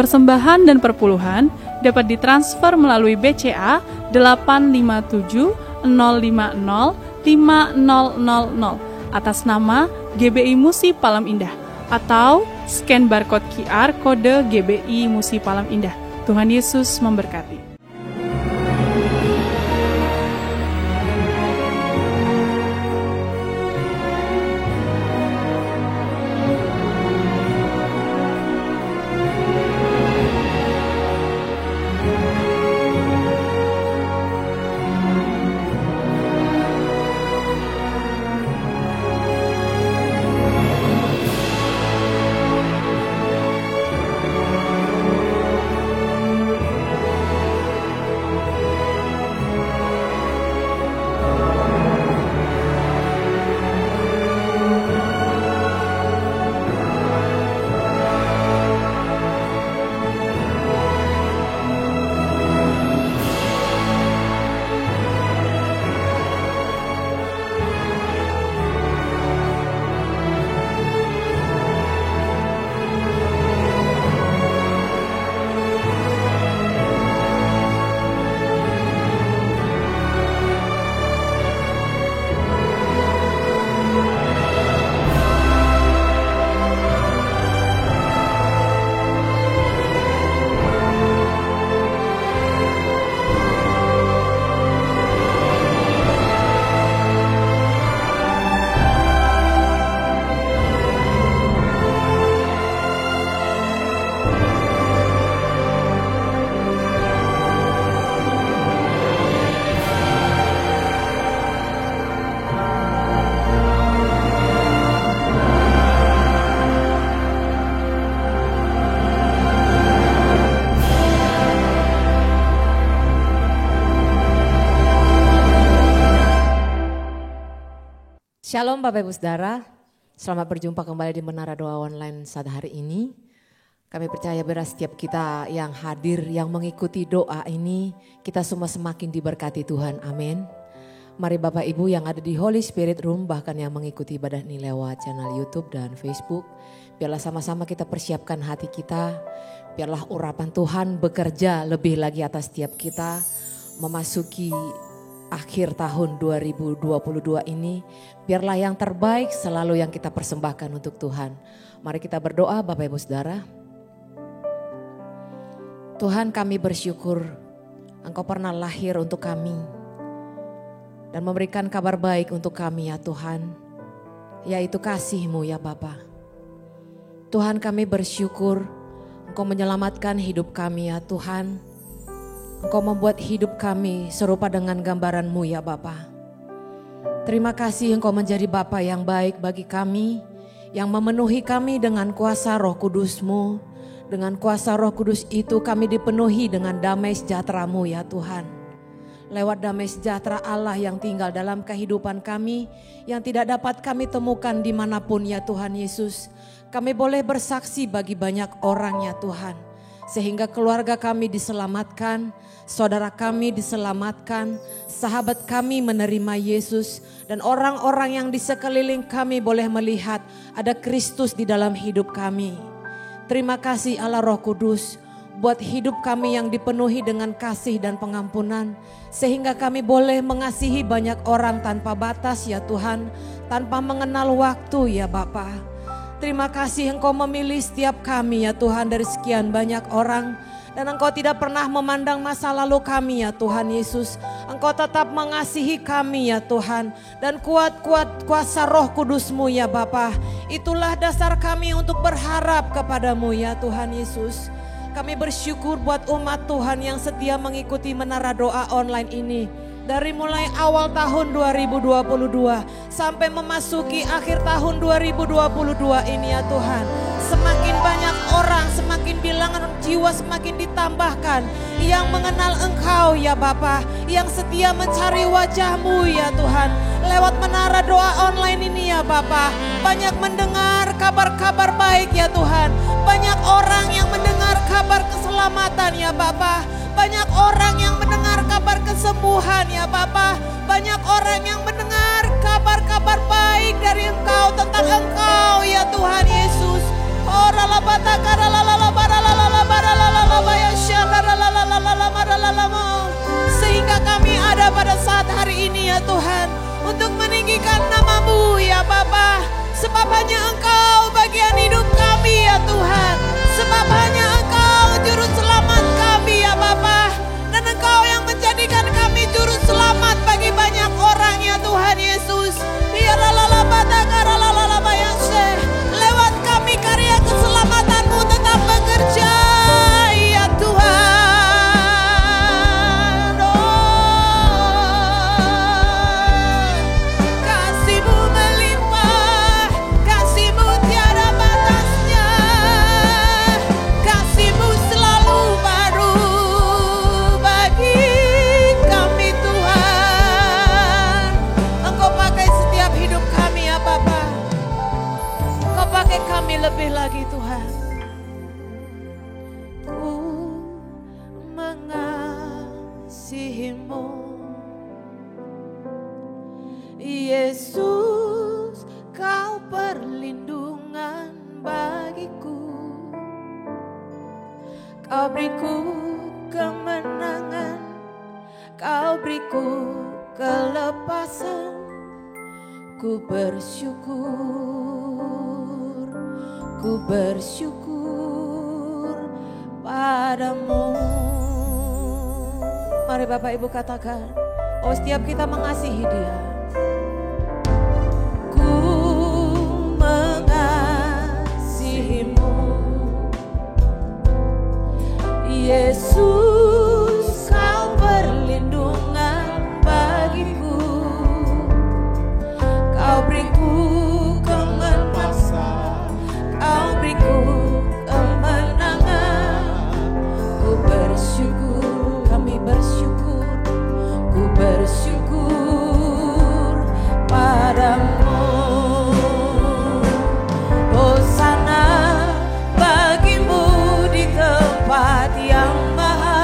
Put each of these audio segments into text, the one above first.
persembahan dan perpuluhan dapat ditransfer melalui BCA 857 050 5000 atas nama GBI Musi Palam Indah atau scan barcode QR kode GBI Musi Palam Indah. Tuhan Yesus memberkati. Shalom Bapak Ibu Saudara, selamat berjumpa kembali di Menara Doa Online saat hari ini. Kami percaya bahwa setiap kita yang hadir, yang mengikuti doa ini, kita semua semakin diberkati Tuhan, amin. Mari Bapak Ibu yang ada di Holy Spirit Room, bahkan yang mengikuti ibadah ini lewat channel YouTube dan Facebook, biarlah sama-sama kita persiapkan hati kita, biarlah urapan Tuhan bekerja lebih lagi atas setiap kita, memasuki akhir tahun 2022 ini, biarlah yang terbaik selalu yang kita persembahkan untuk Tuhan. Mari kita berdoa Bapak Ibu Saudara. Tuhan, kami bersyukur Engkau pernah lahir untuk kami dan memberikan kabar baik untuk kami ya Tuhan, yaitu kasih-Mu ya Bapa. Tuhan, kami bersyukur Engkau menyelamatkan hidup kami ya Tuhan. Engkau membuat hidup kami serupa dengan gambaran-Mu ya Bapa. Terima kasih Engkau menjadi Bapa yang baik bagi kami, yang memenuhi kami dengan kuasa Roh Kudus-Mu. Dengan kuasa Roh Kudus itu kami dipenuhi dengan damai sejahtera-Mu ya Tuhan. Lewat damai sejahtera Allah yang tinggal dalam kehidupan kami, yang tidak dapat kami temukan dimanapun ya Tuhan Yesus. Kami boleh bersaksi bagi banyak orang ya Tuhan. Sehingga keluarga kami diselamatkan, saudara kami diselamatkan, sahabat kami menerima Yesus, dan orang-orang yang di sekeliling kami boleh melihat ada Kristus di dalam hidup kami. Terima kasih Allah Roh Kudus, buat hidup kami yang dipenuhi dengan kasih dan pengampunan, sehingga kami boleh mengasihi banyak orang tanpa batas ya Tuhan, tanpa mengenal waktu ya Bapa. Terima kasih Engkau memilih setiap kami ya Tuhan dari sekian banyak orang. Dan Engkau tidak pernah memandang masa lalu kami ya Tuhan Yesus. Engkau tetap mengasihi kami ya Tuhan. Dan kuat-kuat kuasa Roh Kudus-Mu ya Bapa. Itulah dasar kami untuk berharap kepadamu ya Tuhan Yesus. Kami bersyukur buat umat Tuhan yang setia mengikuti Menara Doa Online ini. Dari mulai awal tahun 2022 sampai memasuki akhir tahun 2022 ini ya Tuhan. Semakin banyak orang, semakin bilangan jiwa semakin ditambahkan yang mengenal Engkau ya Bapa, yang setia mencari wajah-Mu ya Tuhan. Lewat Menara Doa Online ini ya Bapa, banyak mendengar kabar-kabar baik ya Tuhan. Banyak orang yang mendengar kabar keselamatan ya Bapa. Banyak orang yang mendengar kabar kesembuhan ya Bapa. Banyak orang yang mendengar kabar-kabar baik dari Engkau, tentang Engkau ya Tuhan Yesus. Oh, ini ya Tuhan, untuk meninggikan nama-Mu ya Bapa. Sebab hanya Engkau bagian hidup kami ya Tuhan. Sebab hanya Engkau juru selamat kami ya Bapa. Dan Engkau yang menjadikan kami juru selamat bagi banyak orang ya Tuhan Yesus. Ya lewat kami karya keselamatan-Mu tetap bekerja ya Tuhan. Kasih-Mu melimpah, kasih-Mu tiada batasnya, kasih-Mu selalu baru bagi kami Tuhan. Engkau pakai setiap hidup kami ya Bapa. Engkau pakai kami lebih lagi Tuhan. Ku mengasihi-Mu Yesus, Kau perlindungan bagiku. Kau beriku kemenangan, Kau beriku kelepasan. Ku bersyukur padamu. Mari Bapak Ibu katakan, oh setiap kita mengasihi Dia. Ku mengasihi-Mu Yesus, Kau perlindungan bagiku. Kau beriku kemenangan, Kau beriku kemenangan. Ku bersyukur, kami bersyukur, ku bersyukur padamu. Hosana bagimu di tempat yang maha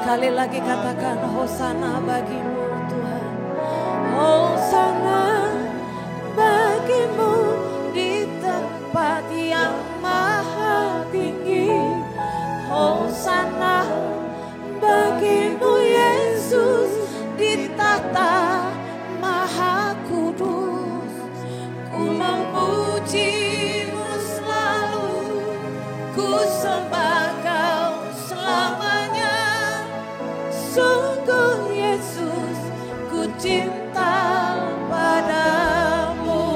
Sekali lagi katakan hosana bagimu Tuhan. Hosana bagimu di tempat yang maha tinggi. Hosana bagimu Yesus di tahta maha kudus. Ku memujimu selalu, ku sembah Kau selamanya. Sungguh Yesus ku cinta padamu.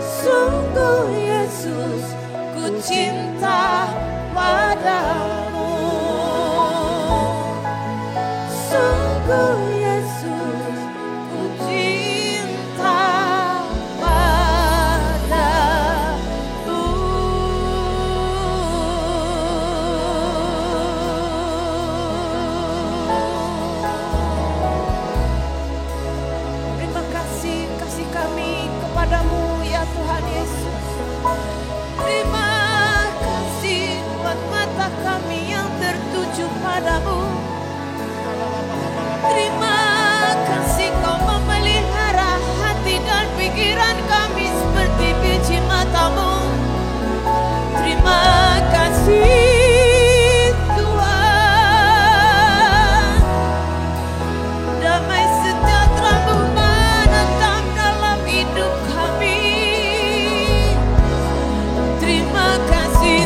Sungguh Yesus ku cinta padamu. Sungguh Yesus ku cinta padamu. Terima kasih kasih kami kepadamu ya Tuhan Yesus. Terima kasih buat mata kami yang tertuju padamu. Terima kasih Kau memelihara hati dan pikiran kami seperti biji matamu. Terima kasih Tuhan. Damai sejahtera-Mu menetap dalam hidup kami. Terima kasih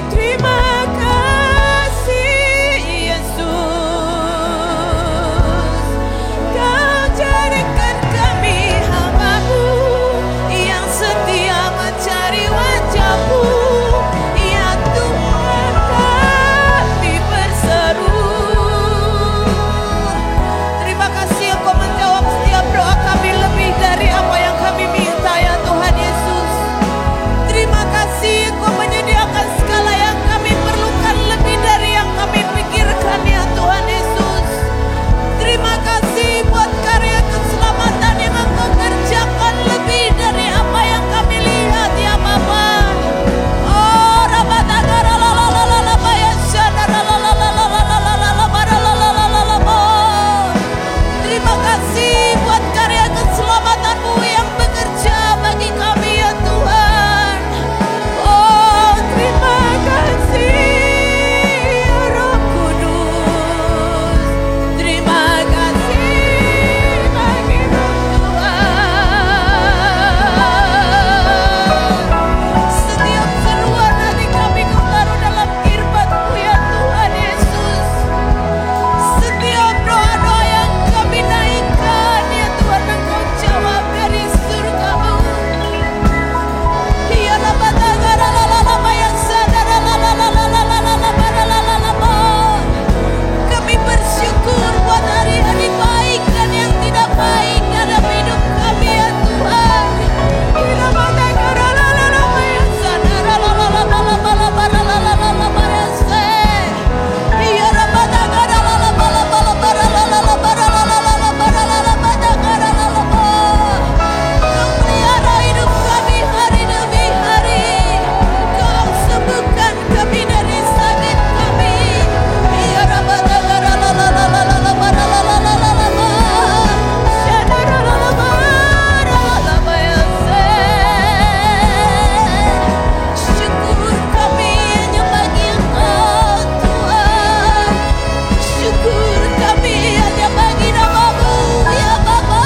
Yesus. Kau jadikan kami hamba-Mu yang setia mencari wajah-Mu. Ya Tuhan, kami berseru. Terima kasih Engkau menjawab setiap doa kami lebih dari apa yang kami minta ya Tuhan Yesus. Terima kasih Engkau menyediakan segala yang kami perlukan lebih dari yang kami pikirkan ya Tuhan Yesus. Terima kasih buat karya keselamatan yang Engkau kerjakan lebih dari apa yang kami lihat ya Bapa. Oh Rabatagara lalalala ya Syadara lalalala. Terima kasih buat karya keselamatan-Mu yang bekerja bagi kami ya Tuhan. Oh terima kasih ya Roh Kudus. Terima kasih bagimu Tuhan. Setiap seruan hati kami Kau taruh dalam kirbat-Mu ya Tuhan Yesus. Setiap doa-doa yang kami naikkan ya Tuhan, Engkau jawab dari surga-Mu. Ya Rabatagara lalalala ya Sadara lalalala. Kami bersyukur buat hari-hari baik dan yang tidak baik dalam hidup kami ya Tuhan. Ya Rabatagara lalalala ya Sadara lalalala. Ya Rabatagara Kau pelihara hidup kami hari demi hari. Kau sembuhkan kami dari sakit kami. Ya Rabatagara syukur kami hanya bagi Engkau Tuhan. Syukur kami hanya bagi nama-Mu ya Bapa.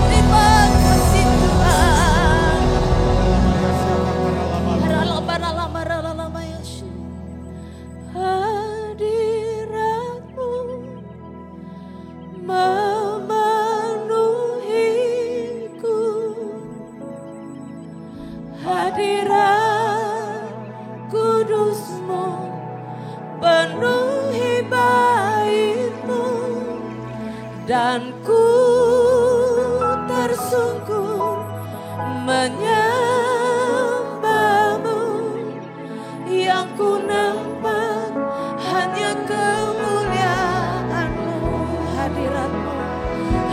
Terima kasih Tuhan. Hadirat-Mu memenuhiku. Hadirat kudus-Mu penuhi bait-Mu. dan ku tersungkur menyembahmu. Yang ku nampak hanya kemuliaan-Mu, hadirat-Mu,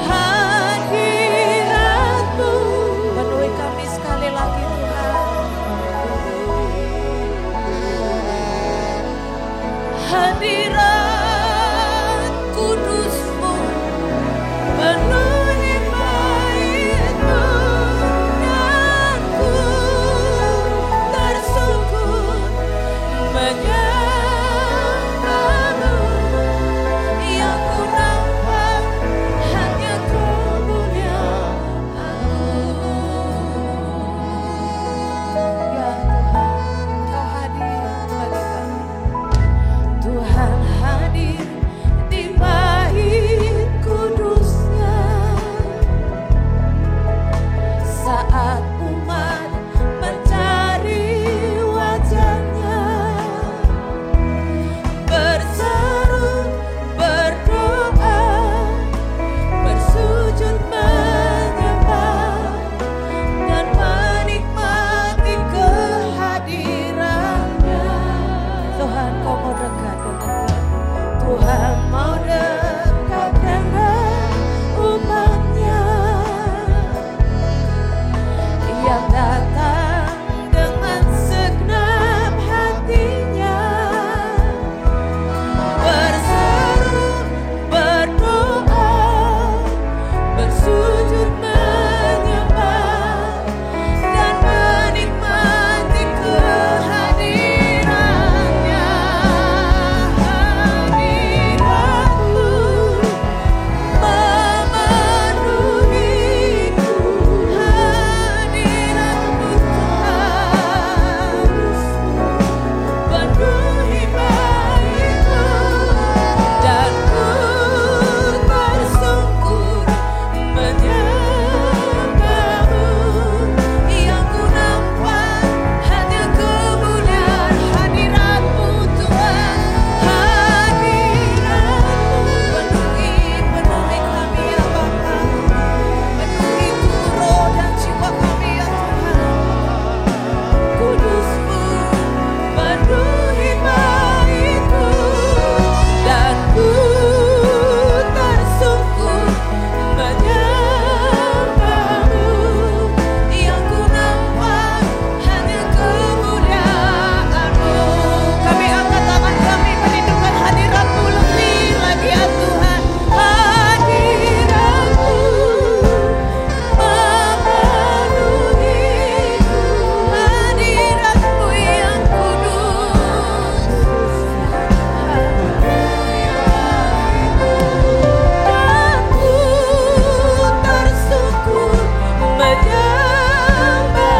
hadirat-Mu. Penuhi kami sekali lagi Tuhan. Hadirat kudus-Mu penuhi bait-Mu, dan ku tersungkur menyembah-Mu. Yang ku nampak hanya kemuliaan-Mu. Ya Tuhan, Engkau hadir bagi kami. Tuhan hadir di bait kudusnya saat umat mencari wajahnya, berseru, berdoa, bersujud menyembah, dan menikmati kehadirannya. Tuhan, Kau mau dekat dengan kami. Tuhan mau dekat dengan umatnya yang datang dengan segenap hatinya, berseru, berdoa, bersujud menyembah, dan menikmati kehadirannya. Hadirat-Mu memenuhiku, hadirat-Mu harus-Mu penuhi bait-Mu, dan ku tersungkur menyembah-Mu. Yang ku nampak hanya kemuliaan hadirat-Mu Tuhan, hadirat-Mu penuhi kami ya Bapa, penuhi tubuh, roh dan jiwa kami ya Tuhan. Kudus-Mu penuhi bait-Mu, dan ku tersungkur menyembah-Mu. Yang ku nampak hanya kemuliaan-Mu. Kami angkat tangan kami merindukan hadirat-Mu lebih lagi ya Tuhan. Hadirat-Mu memenuhiku, hadirat-Mu yang kudus. Dan ku tersungkur menyembah-Mu.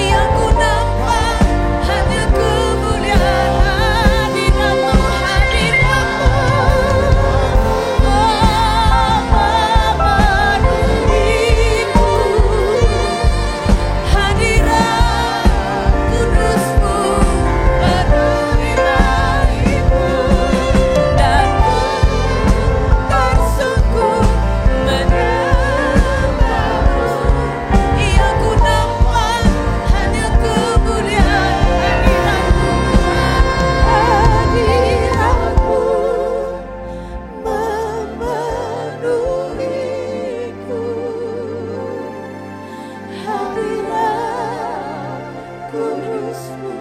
Yang ku nampak hanya kemuliaan hadirat-Mu, hadirat-Mu memenuhiku, hadirat kudus-Mu penuhi bait-Mu, dan ku tersungkur menyembah-Mu. Yang ku nampak hanya kemuliaan hadirat-Mu, hadirat-Mu memenuhiku, hadirat kudus-Mu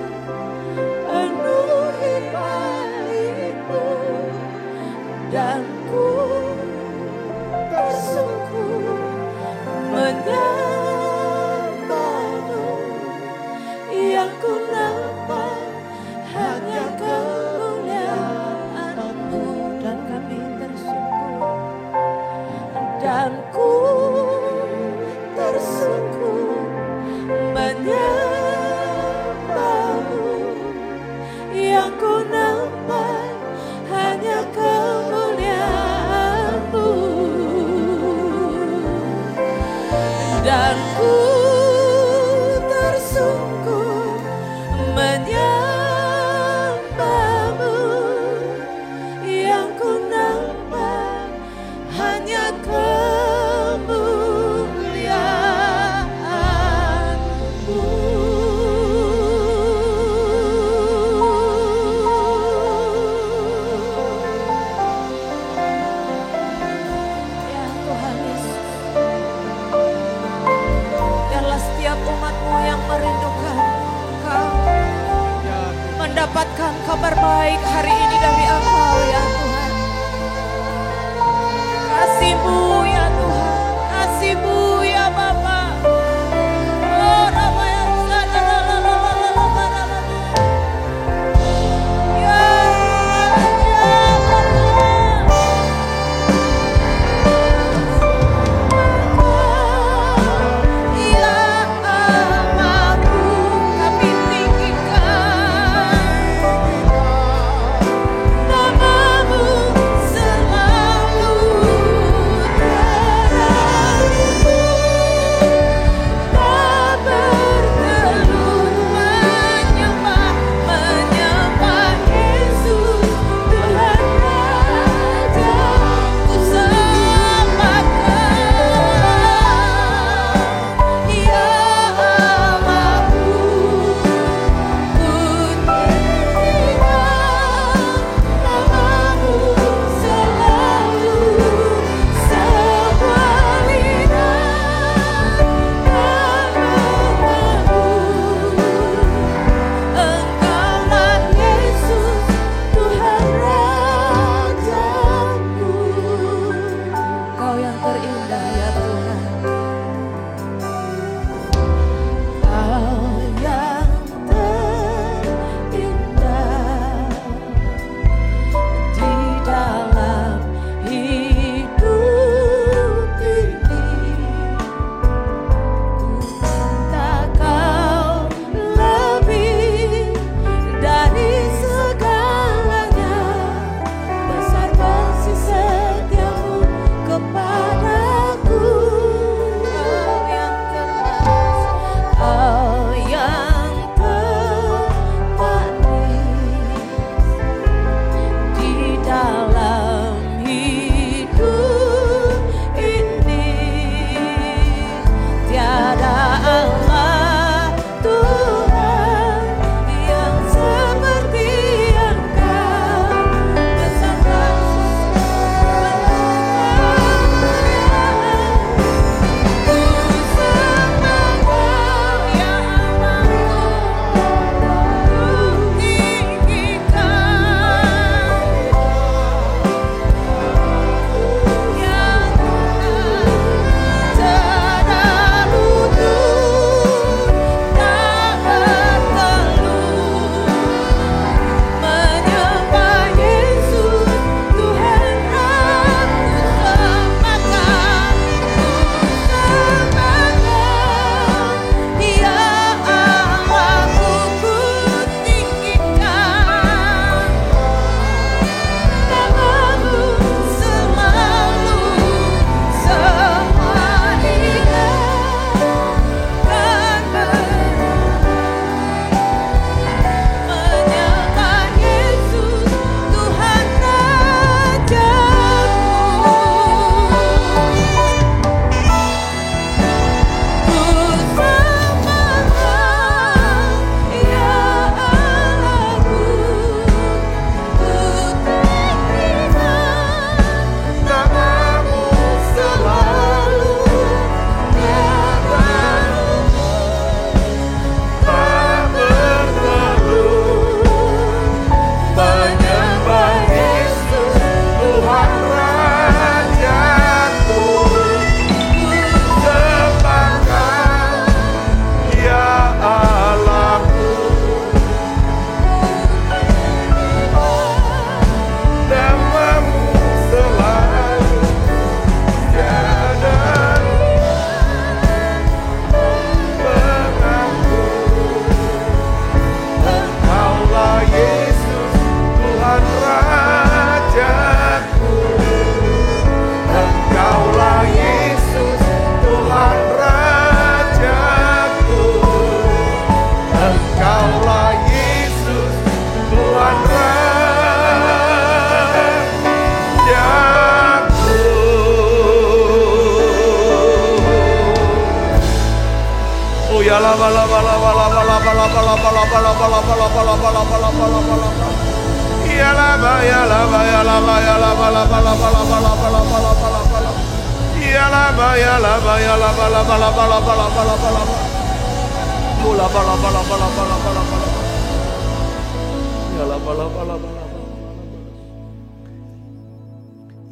penuhi bait-Mu, dan ku tersungkur menyembah-Mu. Yang ku nampak hanya kemuliaan-Mu, dan kami tersungkur, dan ku tersungkur menyembah-Mu. mendapatkan kabar baik hari ini dari Engkau ya Tuhan. Kasih-Mu ya Tuhan, kasih-Mu ya Bapa. Oh Rama yang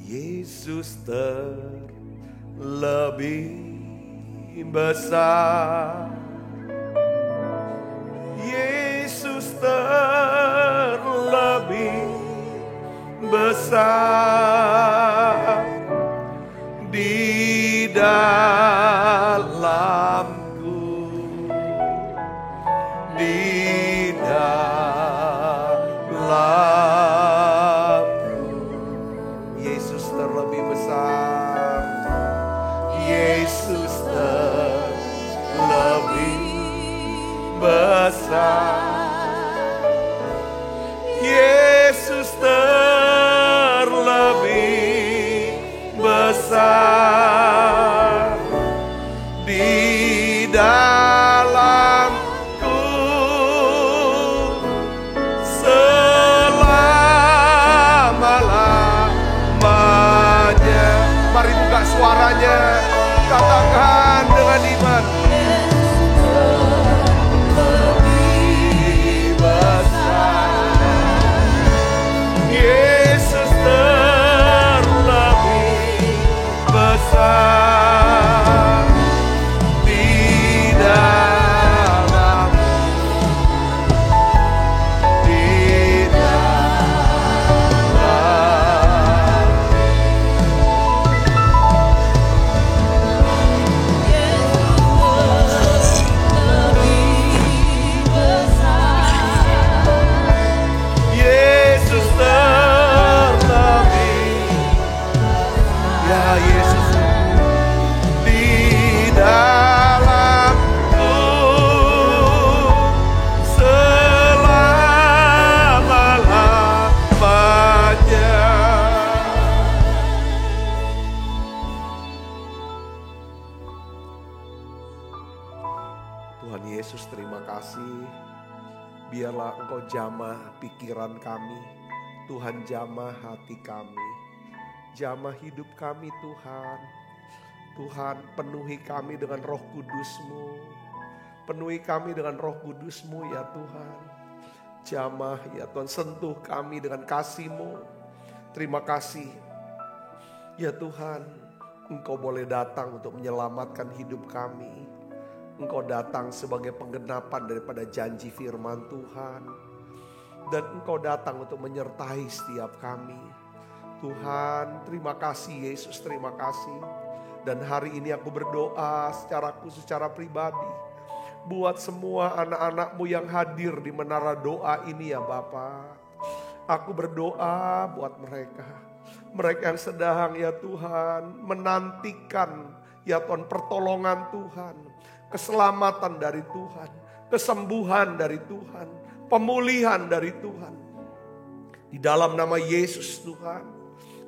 Yesus terlebih besar. Yesus terlebih besar di dalamku, di dalamku. Yesus terlebih besar. Yesus terlebih besar. Yesus terlebih besar di dalamku selama-lamanya. Mari buka suaranya, katakan dengan iman. Yesus terlebih besar di dalam, di dalam. Yesus terlebih, ya Yesus di dalamku selama-lamanya. Tuhan Yesus, terima kasih. Biarlah Engkau jamah pikiran kami, Tuhan jamah hati kami, jamah hidup kami Tuhan. Tuhan, penuhi kami dengan Roh Kudus-Mu, penuhi kami dengan Roh Kudus-Mu ya Tuhan. Jamah ya Tuhan, sentuh kami dengan kasih-Mu. Terima kasih ya Tuhan, Engkau boleh datang untuk menyelamatkan hidup kami. Engkau datang sebagai penggenapan daripada janji firman Tuhan. Dan Engkau datang untuk menyertai setiap kami. Tuhan, terima kasih Yesus, terima kasih. Dan hari ini aku berdoa secara khusus, secara pribadi. Buat semua anak-anak-Mu yang hadir di menara doa ini ya Bapa. Aku berdoa buat mereka. Mereka yang sedang ya Tuhan menantikan ya Tuhan pertolongan Tuhan. Keselamatan dari Tuhan, kesembuhan dari Tuhan, pemulihan dari Tuhan. Di dalam nama Yesus Tuhan,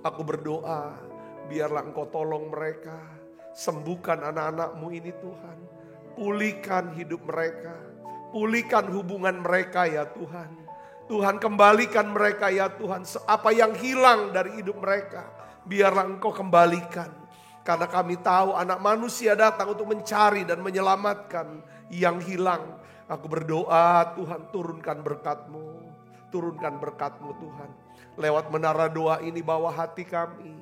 aku berdoa, biarlah Engkau tolong mereka, sembuhkan anak-anak-Mu ini Tuhan. Pulihkan hidup mereka, pulihkan hubungan mereka ya Tuhan. Tuhan, kembalikan mereka ya Tuhan, apa yang hilang dari hidup mereka, biarlah Engkau kembalikan. Karena kami tahu anak manusia datang untuk mencari dan menyelamatkan yang hilang. Aku berdoa Tuhan, turunkan berkat-Mu. Turunkan berkat-Mu Tuhan. Lewat menara doa ini bawa hati kami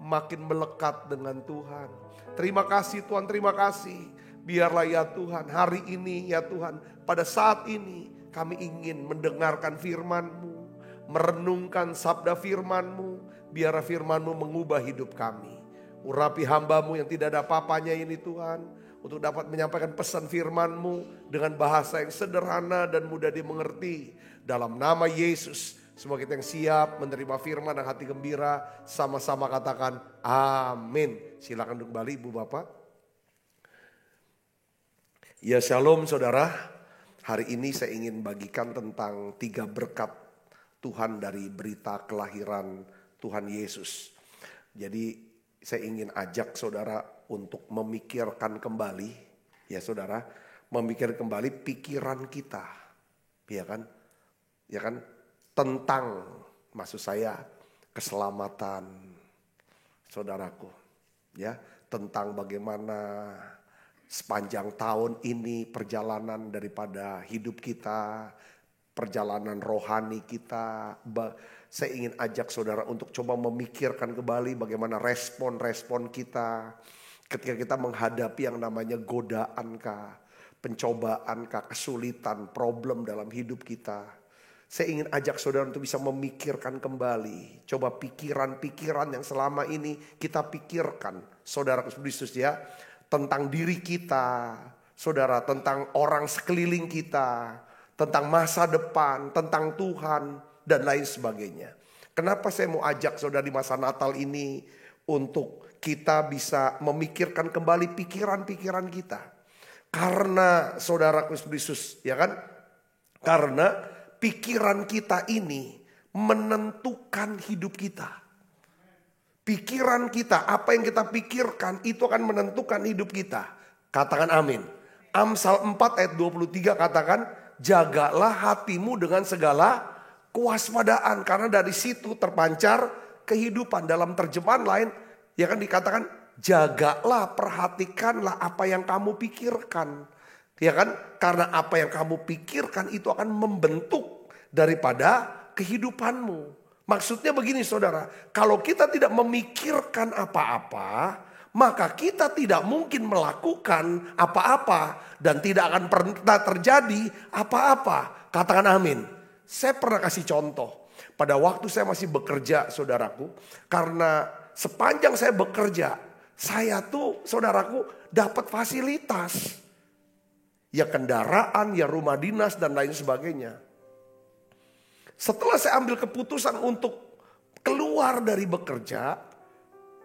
makin melekat dengan Tuhan. Terima kasih Tuhan, terima kasih. Biarlah ya Tuhan hari ini ya Tuhan, pada saat ini kami ingin mendengarkan firman-Mu. Merenungkan sabda firman-Mu. Biarlah firman-Mu mengubah hidup kami. Urapi hamba-Mu yang tidak ada apa-apanya ini Tuhan, untuk dapat menyampaikan pesan firman-Mu dengan bahasa yang sederhana dan mudah dimengerti. Dalam nama Yesus, semua kita yang siap menerima firman dan hati gembira, sama-sama katakan amin. Silakan duduk kembali Ibu Bapak. Ya shalom saudara, hari ini saya ingin bagikan tentang 3 berkat Tuhan dari berita kelahiran Tuhan Yesus. Jadi saya ingin ajak saudara untuk memikirkan kembali, ya saudara, memikirkan kembali pikiran kita, ya kan, tentang, maksud saya, keselamatan saudaraku, ya, tentang bagaimana sepanjang tahun ini perjalanan daripada hidup kita, perjalanan rohani kita. Saya ingin ajak saudara untuk coba memikirkan kembali bagaimana respon-respon kita ketika kita menghadapi yang namanya godaan kah, pencobaan kah, kesulitan, problem dalam hidup kita. Saya ingin ajak saudara untuk bisa memikirkan kembali. Coba pikiran-pikiran yang selama ini kita pikirkan, saudara Kristus ya, tentang diri kita, saudara, tentang orang sekeliling kita, tentang masa depan, tentang Tuhan, dan lain sebagainya. Kenapa saya mau ajak saudara di masa Natal ini untuk kita bisa memikirkan kembali pikiran-pikiran kita. Karena saudara Kristus, ya kan? Karena pikiran kita ini menentukan hidup kita. Pikiran kita, apa yang kita pikirkan itu akan menentukan hidup kita. Katakan amin. Amsal 4 ayat 23 katakan, jagalah hatimu dengan segala kewaspadaan. Karena dari situ terpancar kehidupan. Dalam terjemahan lain, ya kan dikatakan, jagalah, perhatikanlah apa yang kamu pikirkan. Ya kan? Karena apa yang kamu pikirkan itu akan membentuk daripada kehidupanmu. Maksudnya begini saudara, kalau kita tidak memikirkan apa-apa, maka kita tidak mungkin melakukan apa-apa dan tidak akan pernah terjadi apa-apa. Katakan amin. Saya pernah kasih contoh. Pada waktu saya masih bekerja saudaraku, karena sepanjang saya bekerja, saya tuh saudaraku dapat fasilitas. Ya kendaraan, ya rumah dinas dan lain sebagainya. Setelah saya ambil keputusan untuk keluar dari bekerja,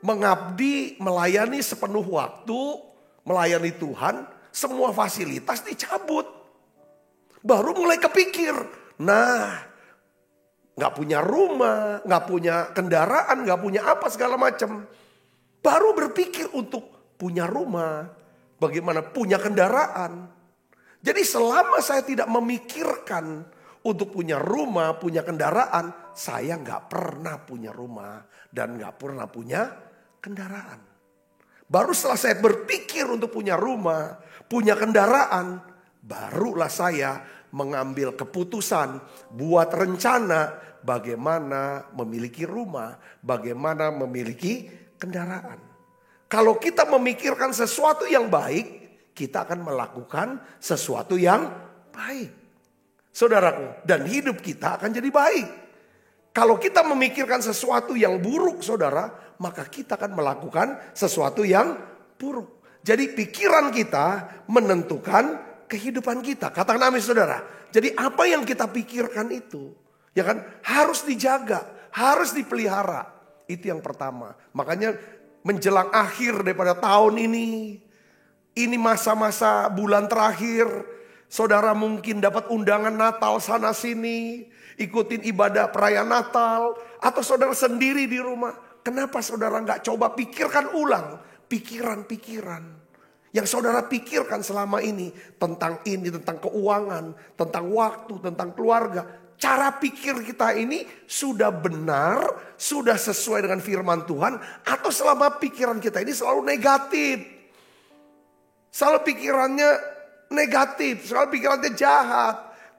mengabdi, melayani sepenuh waktu, melayani Tuhan, semua fasilitas dicabut. Baru mulai kepikir, gak punya rumah, gak punya kendaraan, gak punya apa segala macam. Baru berpikir untuk punya rumah, bagaimana punya kendaraan. Jadi selama saya tidak memikirkan untuk punya rumah, punya kendaraan, saya gak pernah punya rumah dan gak pernah punya kendaraan. Baru setelah saya berpikir untuk punya rumah, punya kendaraan, barulah saya mengambil keputusan buat rencana bagaimana memiliki rumah, bagaimana memiliki kendaraan. Kalau kita memikirkan sesuatu yang baik, kita akan melakukan sesuatu yang baik. Saudaraku, dan hidup kita akan jadi baik. Kalau kita memikirkan sesuatu yang buruk saudara, maka kita akan melakukan sesuatu yang buruk. Jadi pikiran kita menentukan kehidupan kita. Katakan amin saudara. Jadi apa yang kita pikirkan itu, ya kan, harus dijaga, harus dipelihara. Itu yang pertama. Makanya menjelang akhir daripada tahun ini masa-masa bulan terakhir, saudara mungkin dapat undangan Natal sana sini, ikutin ibadah perayaan Natal, atau saudara sendiri di rumah. Kenapa saudara nggak coba pikirkan ulang pikiran-pikiran yang saudara pikirkan selama ini, tentang keuangan, tentang waktu, tentang keluarga. Cara pikir kita ini sudah benar, sudah sesuai dengan firman Tuhan, atau selama pikiran kita ini selalu negatif. Selalu pikirannya negatif, selalu pikirannya jahat,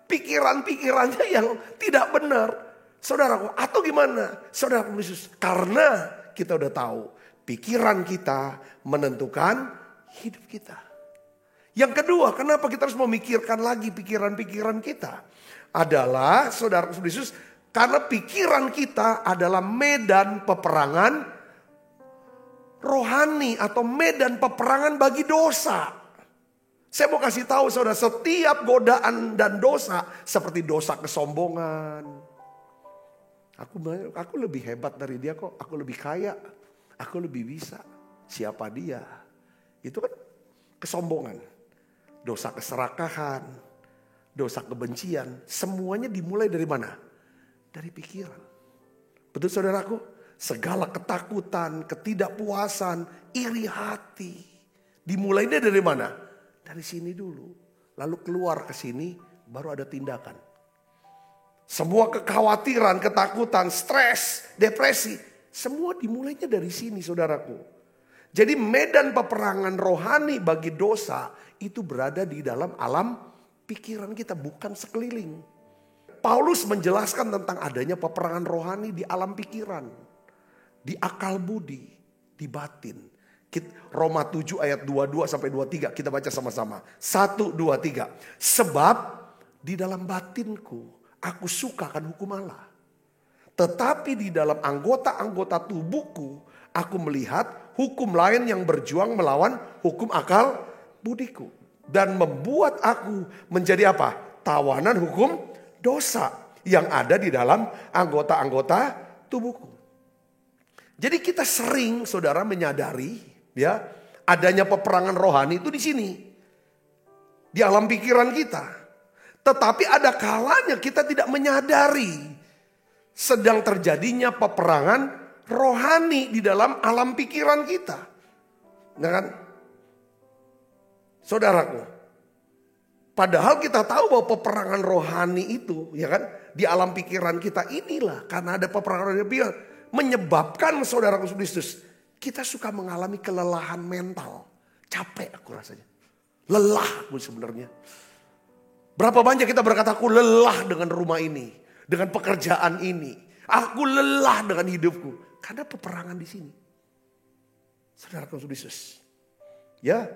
pikiran-pikirannya yang tidak benar. Saudaraku, atau gimana? Saudara Yesus, karena kita udah tahu pikiran kita menentukan hidup kita. Yang kedua, kenapa kita harus memikirkan lagi pikiran-pikiran kita? Adalah, saudara Yesus, karena pikiran kita adalah medan peperangan rohani atau medan peperangan bagi dosa. Saya mau kasih tahu saudara, setiap godaan dan dosa seperti dosa kesombongan. Aku lebih hebat dari dia kok, aku lebih kaya, aku lebih bisa. Siapa dia? Itu kan kesombongan. Dosa keserakahan, dosa kebencian, semuanya dimulai dari mana? Dari pikiran. Betul saudaraku? Segala ketakutan, ketidakpuasan, iri hati. Dimulainya dari mana? Dari sini dulu. Lalu keluar ke sini, baru ada tindakan. Semua kekhawatiran, ketakutan, stres, depresi. Semua dimulainya dari sini saudaraku. Jadi medan peperangan rohani bagi dosa itu berada di dalam alam pikiran kita, bukan sekeliling. Paulus menjelaskan tentang adanya peperangan rohani di alam pikiran, di akal budi, di batin. Roma 7 ayat 22 sampai 23 kita baca sama-sama. 1, 2, 3. Sebab di dalam batinku aku suka akan hukum Allah. Tetapi di dalam anggota-anggota tubuhku aku melihat hukum lain yang berjuang melawan hukum akal budiku. Dan membuat aku menjadi apa? Tawanan hukum dosa yang ada di dalam anggota-anggota tubuhku. Jadi kita sering saudara menyadari ya adanya peperangan rohani itu di sini. Di alam pikiran kita. Tetapi ada kalanya kita tidak menyadari sedang terjadinya peperangan rohani di dalam alam pikiran kita. Nah kan? Saudaraku, padahal kita tahu bahwa peperangan rohani itu ya kan di alam pikiran kita inilah karena ada peperangan rohani menyebabkan saudaraku Kristus kita suka mengalami kelelahan mental. Capek aku rasanya. Lelah aku sebenarnya. Berapa banyak kita berkata aku lelah dengan rumah ini. Dengan pekerjaan ini. Aku lelah dengan hidupku. Karena peperangan di sini. Saudara Kristus. Ya.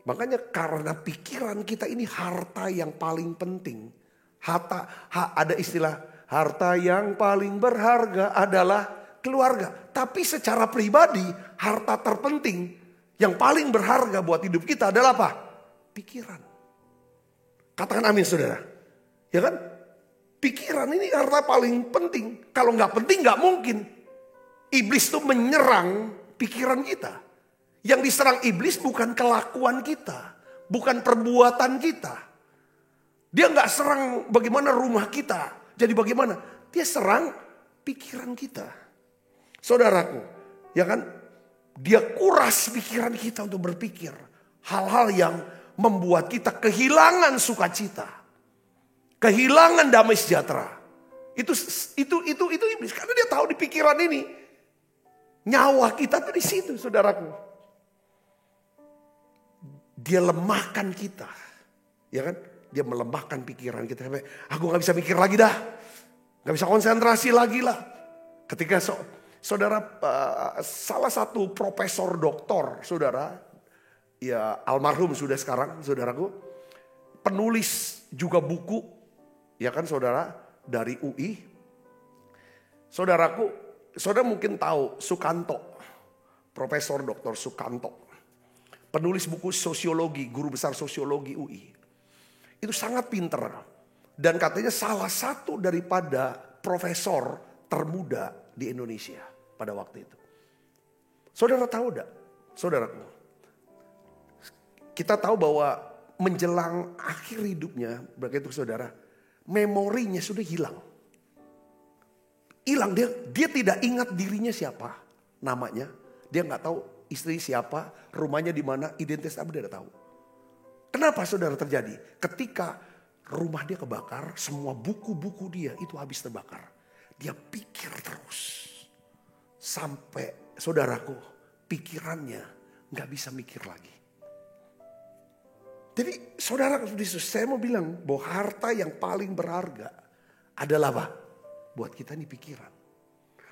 Makanya karena pikiran kita ini harta yang paling penting. Ada istilah harta yang paling berharga adalah keluarga. Tapi secara pribadi harta terpenting yang paling berharga buat hidup kita adalah apa? Pikiran. Katakan amin saudara. Ya kan? Pikiran ini harta paling penting. Kalau nggak penting nggak mungkin. Iblis itu menyerang pikiran kita. Yang diserang iblis bukan kelakuan kita. Bukan perbuatan kita. Dia nggak serang bagaimana rumah kita. Jadi bagaimana? Dia serang pikiran kita. Saudaraku. Ya kan? Dia kuras pikiran kita untuk berpikir. Hal-hal yang membuat kita kehilangan sukacita. Kehilangan damai sejahtera. Itu iblis. Karena dia tahu di pikiran ini. Nyawa kita tuh di situ saudaraku. Dia lemahkan kita. Ya kan? Dia melemahkan pikiran kita. Sampai aku gak bisa mikir lagi dah. Gak bisa konsentrasi lagi lah. Ketika saudara salah satu profesor doktor saudara. Ya almarhum sudah sekarang saudaraku. Penulis juga buku. Ya kan saudara dari UI. Saudaraku, saudara mungkin tahu Sukanto. Profesor Dr. Sukanto. Penulis buku sosiologi, guru besar sosiologi UI. Itu sangat pinter. Dan katanya salah satu daripada profesor termuda di Indonesia pada waktu itu. Saudara tahu enggak? Saudaraku. Kita tahu bahwa menjelang akhir hidupnya, begitu saudara. Memorinya sudah hilang. Hilang dia tidak ingat dirinya siapa, namanya. Dia nggak tahu istri siapa, rumahnya di mana, identitas apa dia tidak tahu. Kenapa saudara terjadi? Ketika rumah dia kebakar, semua buku-buku dia itu habis terbakar. Dia pikir terus. Sampai saudaraku, pikirannya nggak bisa mikir lagi. Jadi saudara Yesus, saya mau bilang bahwa harta yang paling berharga adalah apa? Buat kita ini pikiran.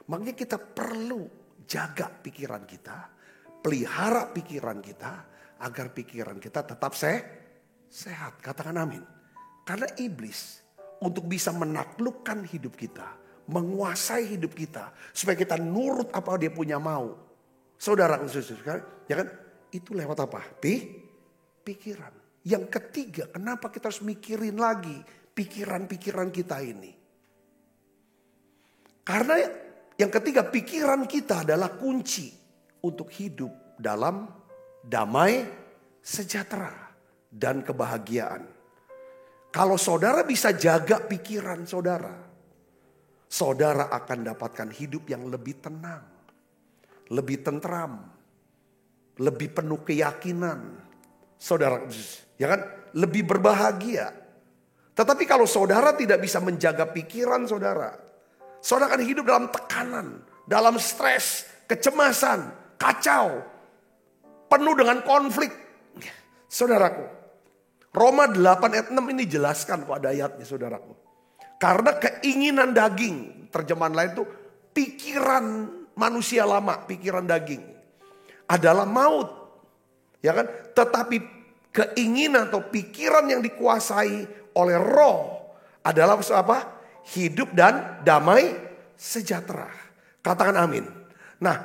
Makanya kita perlu jaga pikiran kita. Pelihara pikiran kita. Agar pikiran kita tetap sehat. Katakan amin. Karena iblis untuk bisa menaklukkan hidup kita. Menguasai hidup kita. Supaya kita nurut apa dia punya mau. Saudara Yesus, ya kan? Itu lewat apa? Pikiran. Yang ketiga, kenapa kita harus mikirin lagi pikiran-pikiran kita ini? Karena yang ketiga, pikiran kita adalah kunci untuk hidup dalam damai, sejahtera, dan kebahagiaan. Kalau saudara bisa jaga pikiran saudara, saudara akan dapatkan hidup yang lebih tenang, lebih tentram, lebih penuh keyakinan. Saudara, ya kan? Lebih berbahagia. Tetapi kalau saudara tidak bisa menjaga pikiran saudara, saudara akan hidup dalam tekanan, dalam stres, kecemasan, kacau, penuh dengan konflik. Saudaraku, Roma 8 ayat 6 ini jelaskan kok ada ayatnya saudaraku. Karena keinginan daging, terjemahan lain itu pikiran manusia lama, pikiran daging adalah maut. Ya kan? Tetapi keinginan atau pikiran yang dikuasai oleh roh adalah apa? Hidup dan damai sejahtera. Katakan amin. Nah,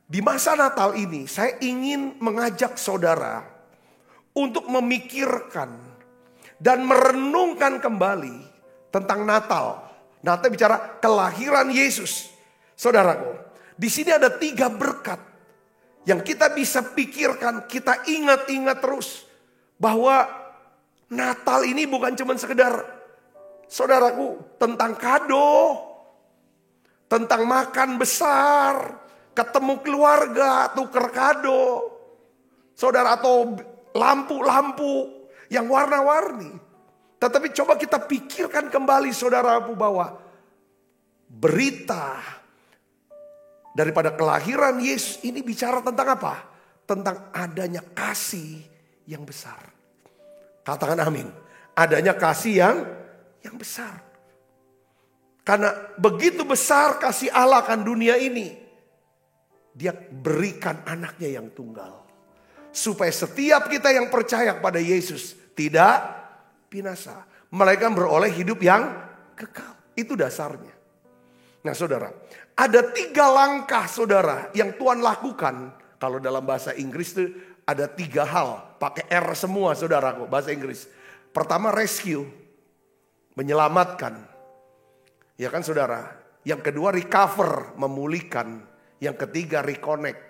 di masa Natal ini saya ingin mengajak saudara untuk memikirkan dan merenungkan kembali tentang Natal. Natal bicara kelahiran Yesus. Saudaraku, di sini ada 3 berkat yang kita bisa pikirkan, kita ingat-ingat terus. Bahwa Natal ini bukan cuma sekedar, saudaraku, tentang kado, tentang makan besar, ketemu keluarga, tuker kado, saudara, atau lampu-lampu yang warna-warni. Tetapi coba kita pikirkan kembali saudaraku bahwa berita daripada kelahiran Yesus ini bicara tentang apa? Tentang adanya kasih yang besar. Katakan amin. Adanya kasih yang besar. Karena begitu besar kasih Allah akan dunia ini, Dia berikan anaknya yang tunggal. Supaya setiap kita yang percaya kepada Yesus tidak binasa, melainkan beroleh hidup yang kekal. Itu dasarnya. Nah saudara, ada 3 langkah saudara yang Tuhan lakukan. Kalau dalam bahasa Inggris itu ada 3 hal. Pakai R semua saudaraku, bahasa Inggris. Pertama rescue, menyelamatkan. Ya kan saudara. Yang kedua recover, memulihkan. Yang ketiga reconnect.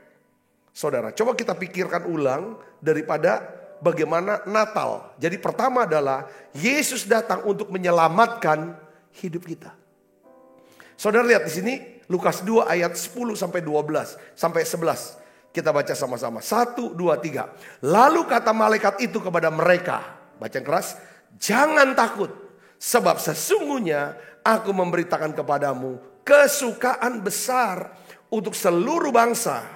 Saudara, coba kita pikirkan ulang daripada bagaimana Natal. Jadi pertama adalah Yesus datang untuk menyelamatkan hidup kita. Saudara lihat di sini Lukas 2 ayat 10 sampai 12 sampai 11. Kita baca sama-sama. 1, 2, 3. Lalu kata malaikat itu kepada mereka, baca yang keras, jangan takut, sebab sesungguhnya aku memberitakan kepadamu kesukaan besar untuk seluruh bangsa.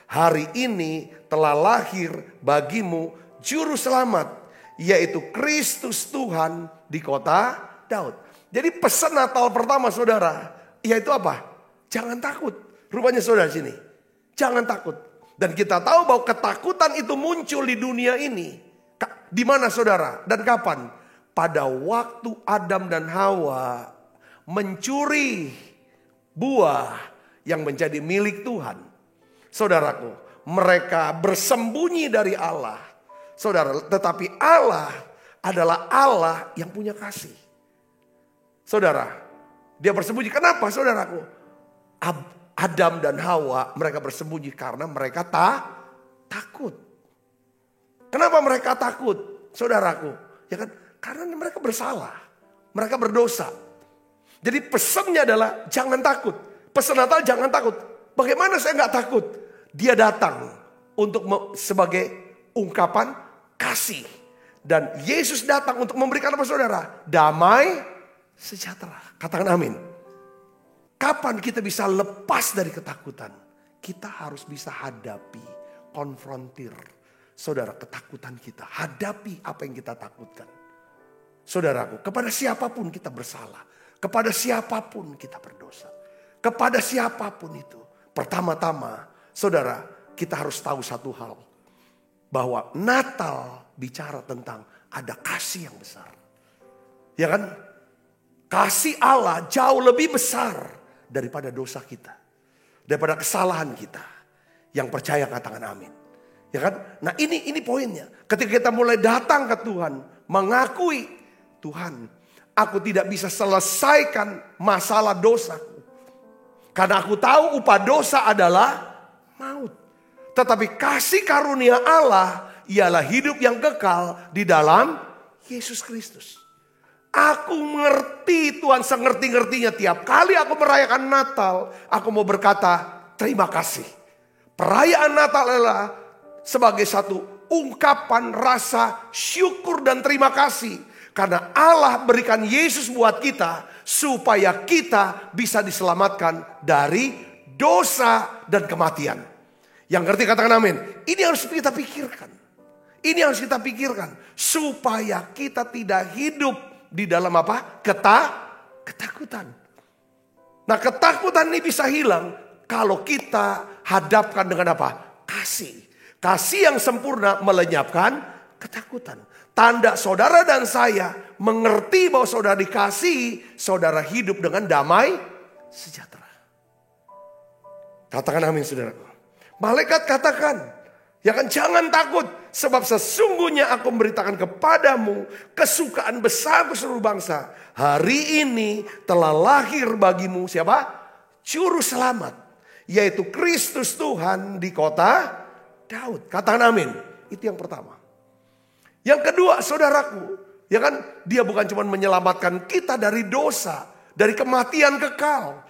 Hari ini telah lahir bagimu juru selamat, yaitu Kristus Tuhan di kota Daud. Jadi pesan Natal pertama saudara, yaitu apa? Jangan takut. Rupanya saudara sini, jangan takut. Dan kita tahu bahwa ketakutan itu muncul di dunia ini. Di mana saudara? Dan kapan? Pada waktu Adam dan Hawa mencuri buah yang menjadi milik Tuhan. Saudaraku, mereka bersembunyi dari Allah. Saudara, tetapi Allah adalah Allah yang punya kasih. Saudara, Dia bersembunyi. Kenapa saudaraku? Adam dan Hawa mereka bersembunyi karena mereka takut. Kenapa mereka takut? Saudaraku, ya kan? Karena mereka bersalah. Mereka berdosa. Jadi pesannya adalah jangan takut. Pesan Natal jangan takut. Bagaimana saya nggak takut? Dia datang untuk sebagai ungkapan kasih. Dan Yesus datang untuk memberikan apa saudara? Damai sejahtera. Katakan amin. Kapan kita bisa lepas dari ketakutan? Kita harus bisa hadapi, konfrontir. Saudara, ketakutan kita. Hadapi apa yang kita takutkan. Saudaraku, kepada siapapun kita bersalah. Kepada siapapun kita berdosa. Kepada siapapun itu. Pertama-tama, saudara, kita harus tahu satu hal. Bahwa Natal bicara tentang ada kasih yang besar. Ya kan? Kasih Allah jauh lebih besar daripada dosa kita. Daripada kesalahan kita. Yang percaya katakan amin. Ya kan? Nah ini poinnya. Ketika kita mulai datang ke Tuhan. Mengakui Tuhan. Aku tidak bisa selesaikan masalah dosaku. Karena aku tahu upah dosa adalah maut. Tetapi kasih karunia Allah ialah hidup yang kekal di dalam Yesus Kristus. Aku mengerti Tuhan sengerti-ngertinya tiap kali aku merayakan Natal. Aku mau berkata terima kasih. Perayaan Natal adalah sebagai satu ungkapan rasa syukur dan terima kasih. Karena Allah berikan Yesus buat kita supaya kita bisa diselamatkan dari dosa dan kematian. Yang ngerti katakan amin. Ini harus kita pikirkan. Ini harus kita pikirkan. Supaya kita tidak hidup di dalam apa? Ketakutan. Nah, ketakutan ini bisa hilang kalau kita hadapkan dengan apa? Kasih. Kasih yang sempurna melenyapkan ketakutan. Tanda saudara dan saya mengerti bahwa saudara dikasihi, saudara hidup dengan damai sejahtera. Katakan amin, saudaraku. Malaikat katakan, ya kan, jangan takut, sebab sesungguhnya aku memberitakan kepadamu kesukaan besar seluruh bangsa. Hari ini telah lahir bagimu siapa? Juru selamat, yaitu Kristus Tuhan di kota Daud. Katakan amin. Itu yang pertama. Yang kedua, saudaraku, ya kan, dia bukan cuma menyelamatkan kita dari dosa, dari kematian kekal,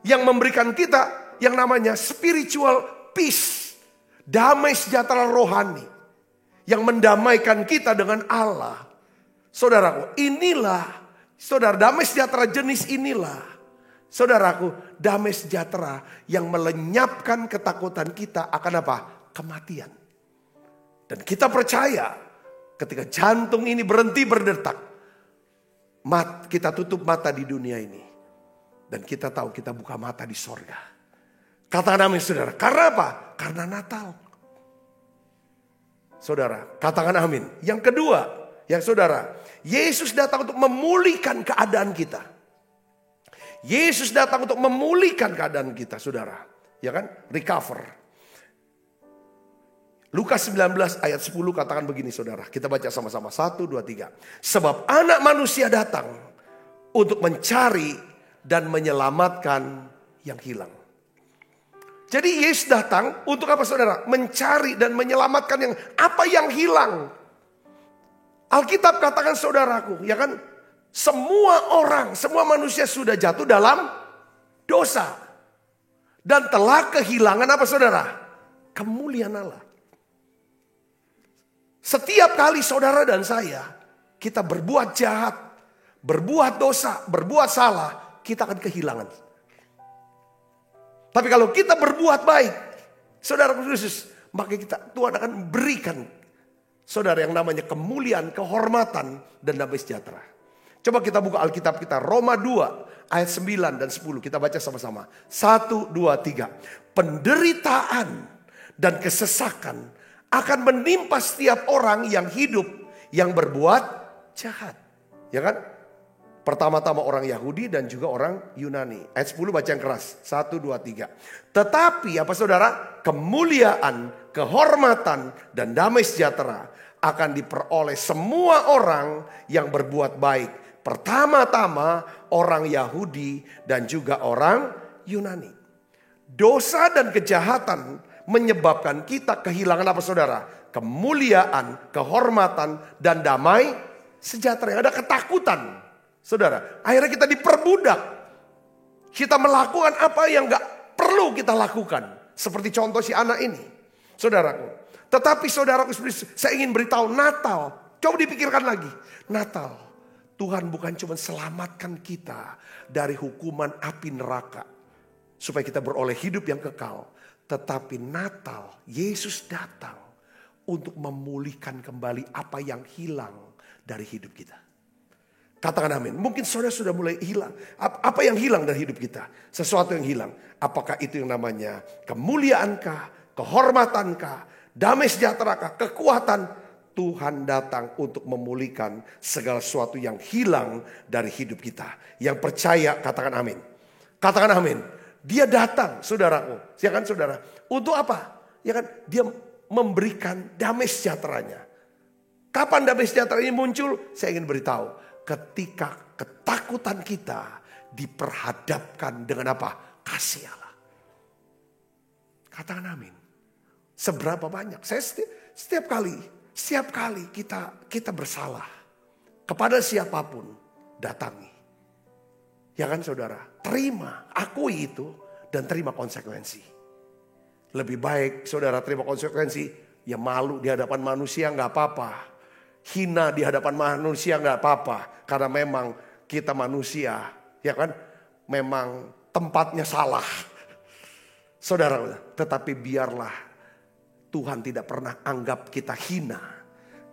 yang memberikan kita yang namanya spiritual peace, damai sejahtera rohani, yang mendamaikan kita dengan Allah. Saudaraku, inilah, saudara, damai sejahtera jenis inilah, saudaraku, damai sejahtera yang melenyapkan ketakutan kita akan apa? Kematian. Dan kita percaya, ketika jantung ini berhenti berdetak, kita tutup mata di dunia ini. Dan kita tahu kita buka mata di sorga. Katakan amin, saudara. Karena apa? Karena Natal. Saudara, katakan amin. Yang kedua, yang saudara, Yesus datang untuk memulihkan keadaan kita. Yesus datang untuk memulihkan keadaan kita, saudara. Ya kan? Recover. Lukas 19 ayat 10 katakan begini, saudara. Kita baca sama-sama. 1, 2, 3. Sebab anak manusia datang untuk mencari dan menyelamatkan yang hilang. Jadi Yesus datang untuk apa, saudara? Mencari dan menyelamatkan yang hilang. Alkitab katakan, saudaraku, ya kan? Semua orang, semua manusia sudah jatuh dalam dosa. Dan telah kehilangan apa, saudara? Kemuliaan Allah. Setiap kali saudara dan saya, kita berbuat jahat, berbuat dosa, berbuat salah, kita akan kehilangan. Tapi kalau kita berbuat baik, saudara Yesus, maka Tuhan akan berikan saudara yang namanya kemuliaan, kehormatan, dan damai sejahtera. Coba kita buka Alkitab kita, Roma 2 ayat 9 dan 10. Kita baca sama-sama. 1, 2, 3. Penderitaan dan kesesakan akan menimpa setiap orang yang hidup, yang berbuat jahat. Ya kan? Pertama-tama orang Yahudi dan juga orang Yunani. Ayat 10 baca yang keras. 1, 2, 3. Tetapi apa, saudara? Kemuliaan, kehormatan, dan damai sejahtera akan diperoleh semua orang yang berbuat baik. Pertama-tama orang Yahudi dan juga orang Yunani. Dosa dan kejahatan menyebabkan kita kehilangan apa, saudara? Kemuliaan, kehormatan, dan damai sejahtera. Ada ketakutan, saudara. Akhirnya kita diperbudak. Kita melakukan apa yang gak perlu kita lakukan. Seperti contoh si anak ini, saudaraku. Tetapi saudaraku, saya ingin beritahu, Natal, coba dipikirkan lagi. Natal, Tuhan bukan cuma selamatkan kita dari hukuman api neraka, supaya kita beroleh hidup yang kekal. Tetapi Natal, Yesus datang untuk memulihkan kembali apa yang hilang dari hidup kita. Katakan amin. Mungkin saudara sudah mulai hilang. Apa yang hilang dari hidup kita? Sesuatu yang hilang. Apakah itu yang namanya kemuliaankah, kehormatankah, damai sejahterakah, kekuatan? Tuhan datang untuk memulihkan segala sesuatu yang hilang dari hidup kita. Yang percaya katakan amin. Katakan amin. Dia datang, saudaraku, ya kan, saudara, untuk apa? Ya kan, dia memberikan damai sejahteranya. Kapan damai sejahtera ini muncul? Saya ingin beritahu, ketika ketakutan kita diperhadapkan dengan apa? Kasih Allah. Katakan amin. Seberapa banyak? Saya setiap kali kita bersalah kepada siapapun, datangi. Ya kan, saudara, terima, akui itu, dan terima konsekuensi. Lebih baik saudara terima konsekuensi, ya malu di hadapan manusia gak apa-apa. Hina di hadapan manusia gak apa-apa. Karena memang kita manusia, ya kan, memang tempatnya salah. Saudara, tetapi biarlah Tuhan tidak pernah anggap kita hina.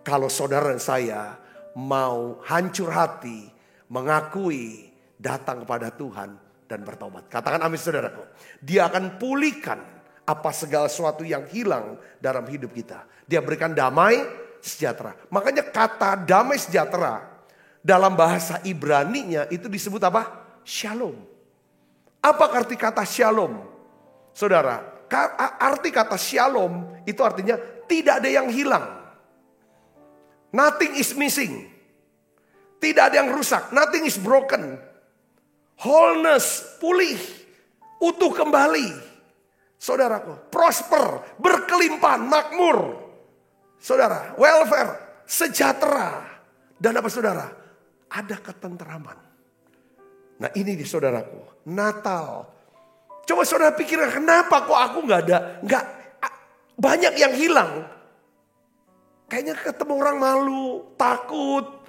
Kalau saudara dan saya mau hancur hati, mengakui, datang kepada Tuhan dan bertobat. Katakan amin saudaraku. Dia akan pulihkan apa segala sesuatu yang hilang dalam hidup kita. Dia berikan damai sejahtera. Makanya kata damai sejahtera dalam bahasa Ibraninya itu disebut apa? Shalom. Apa arti kata shalom? Saudara, arti kata shalom itu artinya tidak ada yang hilang. Nothing is missing. Tidak ada yang rusak. Nothing is broken. Wholeness, pulih, utuh kembali. Saudaraku, prosper, berkelimpahan, makmur. Saudara, welfare, sejahtera. Dan apa saudara? Ada ketenteraman. Nah ini di saudaraku, Natal. Coba saudara pikirkan kenapa kok aku nggak banyak yang hilang. Kayaknya ketemu orang malu, takut.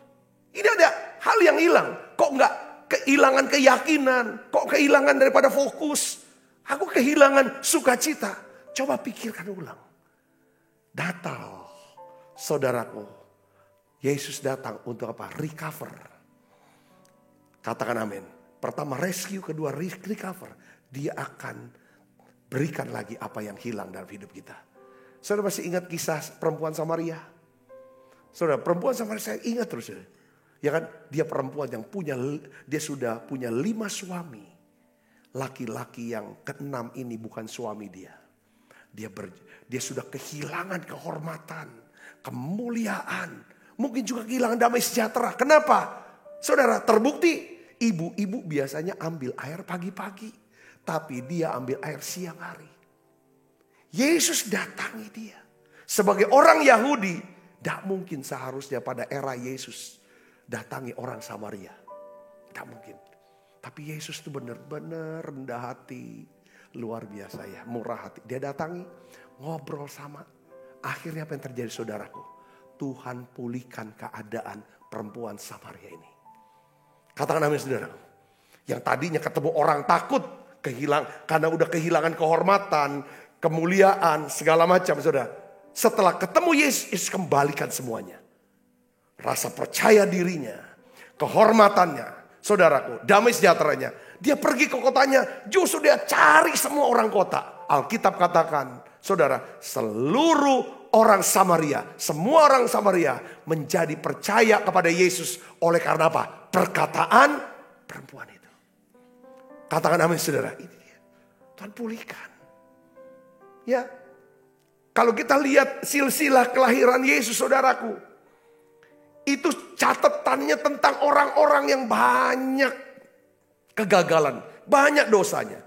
Ini ada hal yang hilang. Kok nggak kehilangan keyakinan? Kok kehilangan daripada fokus? Aku kehilangan sukacita. Coba pikirkan ulang. Natal, saudaraku. Yesus datang untuk apa? Recover. Katakan amin. Pertama rescue, kedua recover. Dia akan berikan lagi apa yang hilang dalam hidup kita. Saudara masih ingat kisah perempuan Samaria? Saudara, perempuan Samaria saya ingat terus. Ya kan, dia perempuan yang dia sudah punya 5 suami. Laki-laki yang ke-6 ini bukan suami dia. Dia sudah kehilangan kehormatan, kemuliaan. Mungkin juga kehilangan damai sejahtera. Kenapa? Saudara, terbukti ibu-ibu biasanya ambil air pagi-pagi. Tapi dia ambil air siang hari. Yesus datangi dia. Sebagai orang Yahudi, tidak mungkin seharusnya pada era Yesus datangi orang Samaria. Tidak mungkin. Tapi Yesus itu benar-benar rendah hati. Luar biasa ya, murah hati. Dia datangi, ngobrol sama. Akhirnya apa yang terjadi saudaraku? Tuhan pulihkan keadaan perempuan Samaria ini. Katakan amin saudaraku. Yang tadinya ketemu orang takut, karena udah kehilangan kehormatan, kemuliaan, segala macam saudara. Setelah ketemu Yesus kembalikan semuanya. Rasa percaya dirinya, kehormatannya, saudaraku, damai sejahteranya. Dia pergi ke kotanya, justru dia cari semua orang kota. Alkitab katakan, saudara, seluruh orang Samaria, semua orang Samaria menjadi percaya kepada Yesus oleh karena apa? Perkataan perempuan itu. Katakan amin saudara. Ini dia. Tuhan pulihkan. Ya. Kalau kita lihat silsilah kelahiran Yesus saudaraku. Itu catatannya tentang orang-orang yang banyak kegagalan. Banyak dosanya.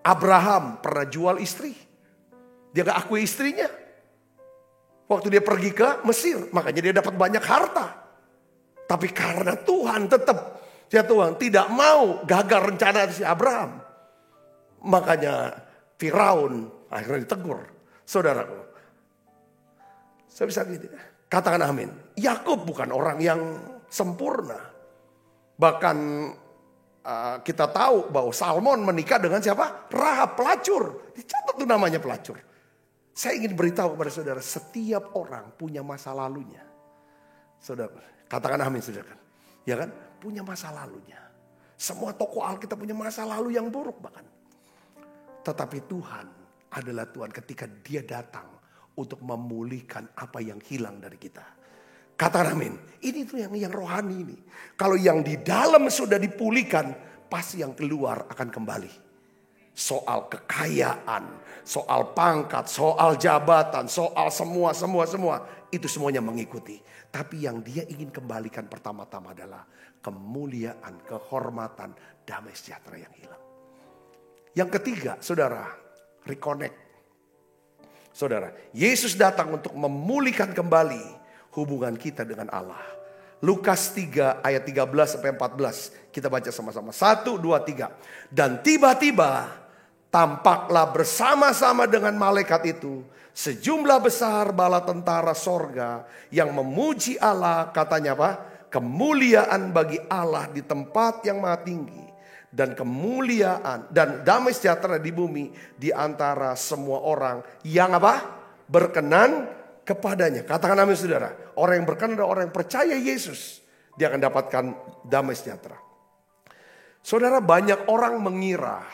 Abraham pernah jual istri. Dia gak akui istrinya. Waktu dia pergi ke Mesir. Makanya dia dapat banyak harta. Tapi karena Tuhan tetap, ya Tuhan tidak mau gagal rencana si Abraham. Makanya Firaun akhirnya ditegur. Saudaraku, saya bisa gitu. Katakan amin. Yakub bukan orang yang sempurna. Bahkan kita tahu bahwa Salmon menikah dengan siapa? Rahab, pelacur. Dicatat tuh namanya pelacur. Saya ingin beritahu kepada saudara, setiap orang punya masa lalunya. Saudara, katakan amin saudara. Ya kan? Punya masa lalunya. Semua tokoh Alkitab punya masa lalu yang buruk bahkan. Tetapi Tuhan adalah Tuhan ketika dia datang untuk memulihkan apa yang hilang dari kita. Katakan amin. Ini tuh yang rohani ini. Kalau yang di dalam sudah dipulihkan, pasti yang keluar akan kembali. Soal kekayaan, soal pangkat, soal jabatan, soal semua. Itu semuanya mengikuti. Tapi yang dia ingin kembalikan pertama-tama adalah kemuliaan, kehormatan, damai sejahtera yang hilang. Yang ketiga, saudara, reconnect. Saudara, Yesus datang untuk memulihkan kembali hubungan kita dengan Allah. Lukas 3 ayat 13 sampai 14. Kita baca sama-sama. 1, 2, 3. Dan tiba-tiba tampaklah bersama-sama dengan malaikat itu sejumlah besar bala tentara sorga yang memuji Allah. Katanya apa? Kemuliaan bagi Allah di tempat yang maha tinggi dan kemuliaan dan damai sejahtera di bumi di antara semua orang yang apa? Berkenan kepadanya. Katakan amin saudara. Orang yang berkenan adalah orang yang percaya Yesus. Dia akan dapatkan damai sejahtera. Saudara, banyak orang mengira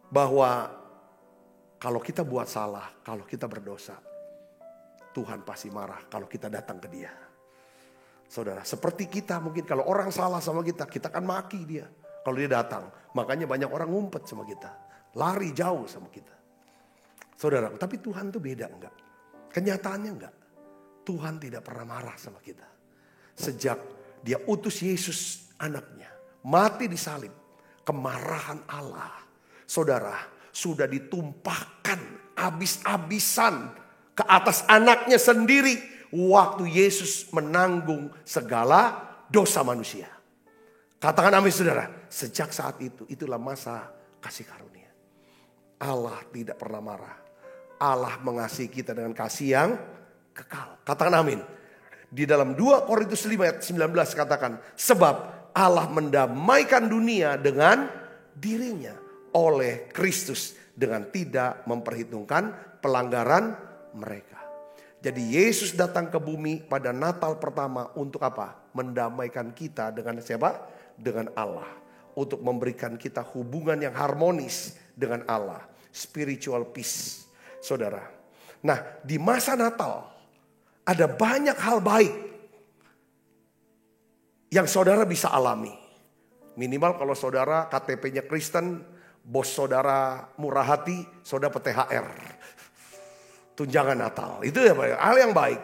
bahwa kalau kita buat salah, kalau kita berdosa, Tuhan pasti marah kalau kita datang ke dia. Saudara, seperti kita mungkin kalau orang salah sama kita akan maki dia. Kalau dia datang, makanya banyak orang ngumpet sama kita. Lari jauh sama kita. Saudara, tapi Tuhan tuh beda enggak? Kenyataannya enggak. Tuhan tidak pernah marah sama kita. Sejak dia utus Yesus anaknya, mati di salib, kemarahan Allah, saudara, sudah ditumpahkan habis-habisan ke atas anaknya sendiri. Waktu Yesus menanggung segala dosa manusia. Katakan amin saudara. Sejak saat itu, itulah masa kasih karunia. Allah tidak pernah marah. Allah mengasihi kita dengan kasih yang kekal. Katakan amin. Di dalam 2 Korintus 5 ayat 19 katakan. Sebab Allah mendamaikan dunia dengan dirinya oleh Kristus. Dengan tidak memperhitungkan pelanggaran mereka. Jadi Yesus datang ke bumi pada Natal pertama untuk apa? Mendamaikan kita dengan siapa? Dengan Allah. Untuk memberikan kita hubungan yang harmonis dengan Allah. Spiritual peace. Saudara. Nah, di masa Natal ada banyak hal baik yang saudara bisa alami. Minimal kalau saudara KTP-nya Kristen, bos saudara murah hati, saudara dapat THR. Tunjangan Natal. Itu ya hal yang baik.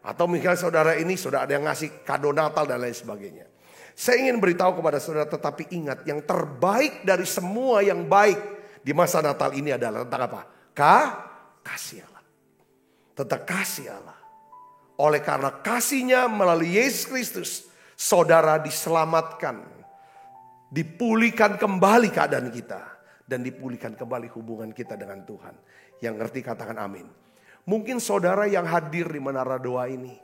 Atau misalnya saudara ini sudah ada yang ngasih kado Natal dan lain sebagainya. Saya ingin beritahu kepada saudara, tetapi ingat yang terbaik dari semua yang baik di masa Natal ini adalah tentang apa? Kasih Allah. Tentang kasih Allah. Oleh karena kasihnya melalui Yesus Kristus, saudara diselamatkan. Dipulihkan kembali keadaan kita. Dan dipulihkan kembali hubungan kita dengan Tuhan. Yang ngerti katakan amin. Mungkin saudara yang hadir di menara doa ini.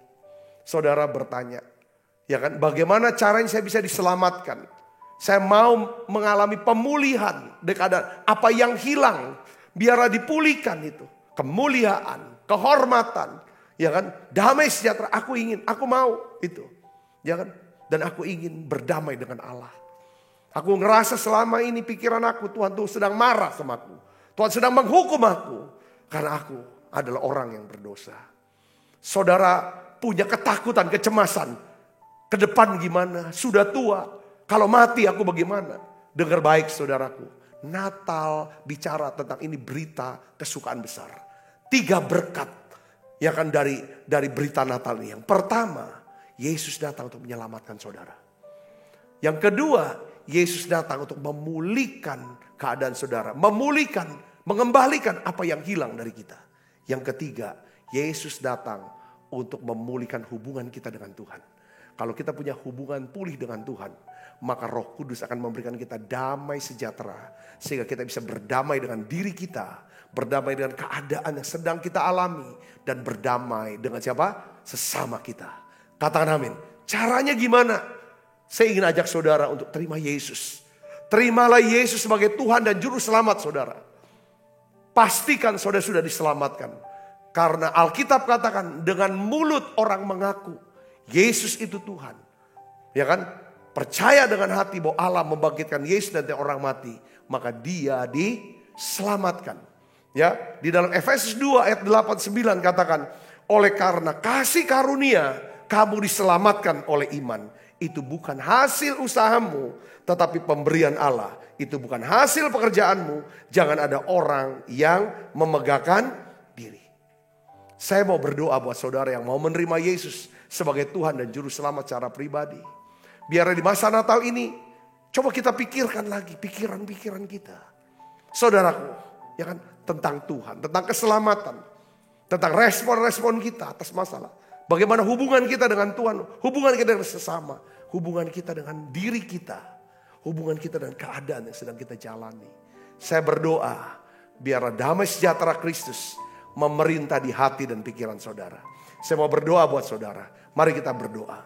Saudara bertanya. Ya kan, bagaimana caranya saya bisa diselamatkan? Saya mau mengalami pemulihan. Apa yang hilang. Biarlah dipulihkan itu. Kemuliaan, kehormatan. Ya kan, damai sejahtera. Aku mau itu. Ya kan, dan aku ingin berdamai dengan Allah. Aku ngerasa selama ini pikiran aku, Tuhan tuh sedang marah sama aku. Tuhan sedang menghukum aku. Karena aku adalah orang yang berdosa. Saudara punya ketakutan, kecemasan. Ke depan gimana? Sudah tua. Kalau mati aku bagaimana? Dengar baik saudaraku. Natal bicara tentang ini berita kesukaan besar. 3 berkat. Ya kan dari berita Natal ini. Yang pertama, Yesus datang untuk menyelamatkan saudara. Yang kedua, Yesus datang untuk memulihkan keadaan saudara. Memulihkan, mengembalikan apa yang hilang dari kita. Yang ketiga, Yesus datang untuk memulihkan hubungan kita dengan Tuhan. Kalau kita punya hubungan pulih dengan Tuhan, maka Roh Kudus akan memberikan kita damai sejahtera. Sehingga kita bisa berdamai dengan diri kita. Berdamai dengan keadaan yang sedang kita alami. Dan berdamai dengan siapa? Sesama kita. Katakan amin. Caranya gimana? Saya ingin ajak saudara untuk terima Yesus. Terimalah Yesus sebagai Tuhan dan Juru Selamat saudara. Pastikan saudara sudah diselamatkan. Karena Alkitab katakan dengan mulut orang mengaku Yesus itu Tuhan. Ya kan? Percaya dengan hati bahwa Allah membangkitkan Yesus dari orang mati. Maka dia diselamatkan. Ya, di dalam Efesus 2 ayat 8-9 katakan. Oleh karena kasih karunia kamu diselamatkan oleh iman. Itu bukan hasil usahamu, tetapi pemberian Allah. Itu bukan hasil pekerjaanmu. Jangan ada orang yang memegahkan diri. Saya mau berdoa buat saudara yang mau menerima Yesus sebagai Tuhan dan Juru Selamat secara pribadi. Biar di masa Natal ini, coba kita pikirkan lagi pikiran-pikiran kita. Saudaraku, ya kan, tentang Tuhan, tentang keselamatan. Tentang respon-respon kita atas masalah. Bagaimana hubungan kita dengan Tuhan, hubungan kita dengan sesama, hubungan kita dengan diri kita, hubungan kita dengan keadaan yang sedang kita jalani. Saya berdoa, biarlah damai sejahtera Kristus memerintah di hati dan pikiran saudara. Saya mau berdoa buat saudara. Mari kita berdoa.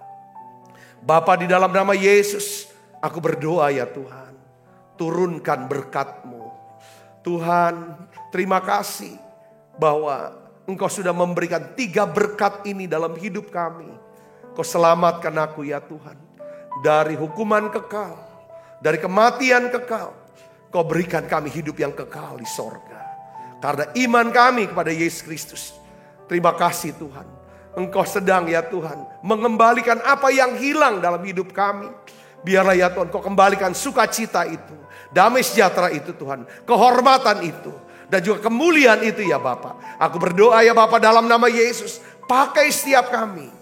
Bapa, di dalam nama Yesus, aku berdoa ya Tuhan. turunkan berkat-Mu. Tuhan, terima kasih bahwa Engkau sudah memberikan 3 berkat ini dalam hidup kami. Kau selamatkan aku ya Tuhan, dari hukuman kekal, dari kematian kekal. Kau berikan kami hidup yang kekal di sorga, karena iman kami kepada Yesus Kristus. Terima kasih Tuhan, Engkau sedang ya Tuhan mengembalikan apa yang hilang dalam hidup kami. Biarlah ya Tuhan Kau kembalikan sukacita itu, damai sejahtera itu Tuhan, kehormatan itu, dan juga kemuliaan itu ya Bapa. Aku berdoa ya Bapa dalam nama Yesus, pakai setiap kami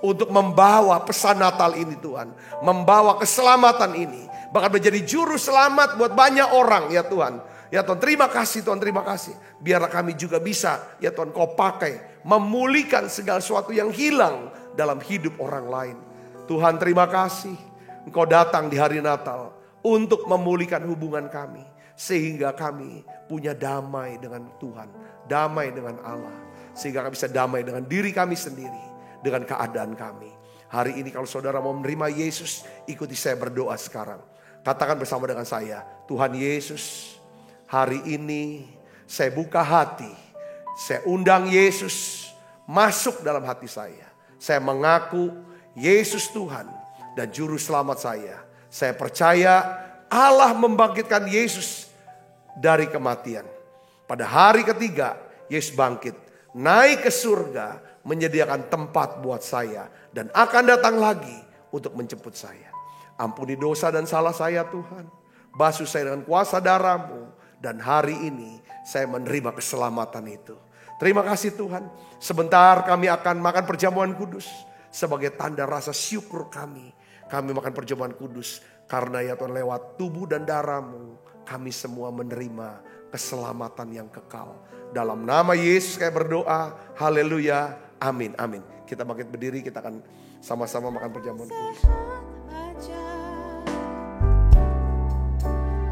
untuk membawa pesan Natal ini Tuhan, membawa keselamatan ini, bahkan menjadi juru selamat buat banyak orang ya Tuhan. Ya Tuhan, terima kasih Tuhan, terima kasih. Biarlah kami juga bisa ya Tuhan Kau pakai memulihkan segala sesuatu yang hilang dalam hidup orang lain. Tuhan terima kasih, Engkau datang di hari Natal untuk memulihkan hubungan kami, sehingga kami punya damai dengan Tuhan, damai dengan Allah, sehingga kami bisa damai dengan diri kami sendiri, dengan keadaan kami. Hari ini kalau saudara mau menerima Yesus, ikuti saya berdoa sekarang. Katakan bersama dengan saya, Tuhan Yesus, hari ini saya buka hati, saya undang Yesus masuk dalam hati saya. Saya mengaku Yesus Tuhan dan Juru Selamat saya. Saya percaya Allah membangkitkan Yesus dari kematian. Pada hari ketiga Yesus bangkit, naik ke surga, menyediakan tempat buat saya, dan akan datang lagi untuk menjemput saya. Ampuni dosa dan salah saya Tuhan, basuh saya dengan kuasa darah-Mu, dan hari ini saya menerima keselamatan itu. Terima kasih Tuhan. Sebentar kami akan makan perjamuan kudus sebagai tanda rasa syukur kami. Kami makan perjamuan kudus karena ya Tuhan lewat tubuh dan darah-Mu kami semua menerima keselamatan yang kekal. Dalam nama Yesus saya berdoa. Haleluya. Amin. Amin. Kita bangkit berdiri, kita akan sama-sama makan perjamuan kudus.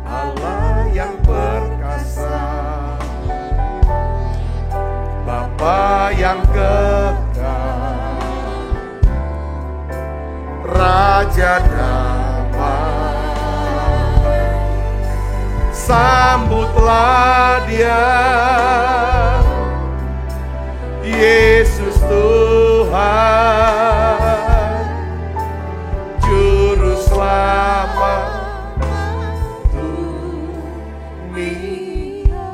Allah yang perkasa, Bapa yang kekal, Raja damai, sambutlah Dia, Yesus Tuhan, Juru Selamat dunia.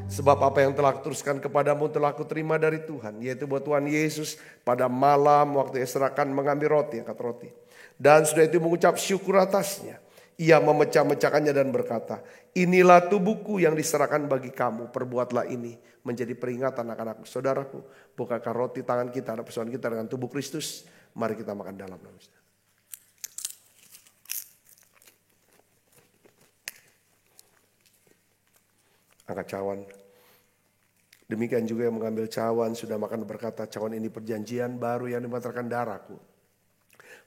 Sebab apa yang telah kuteruskan kepadamu telah kuterima dari Tuhan, yaitu buat Tuhan Yesus pada malam waktu ia serahkan mengambil roti, angkat roti, dan sudah itu mengucap syukur atasnya. Ia memecah-mecahkannya dan berkata, inilah tubuhku yang diserahkan bagi kamu, perbuatlah ini menjadi peringatan akan aku. Saudaraku, bukankah roti tangan kita ada persoalan kita dengan tubuh Kristus? Mari kita makan dalam nama Yesus. Angkat cawan. Demikian juga yang mengambil cawan sudah makan berkata, cawan ini perjanjian baru yang dimantarkan darahku.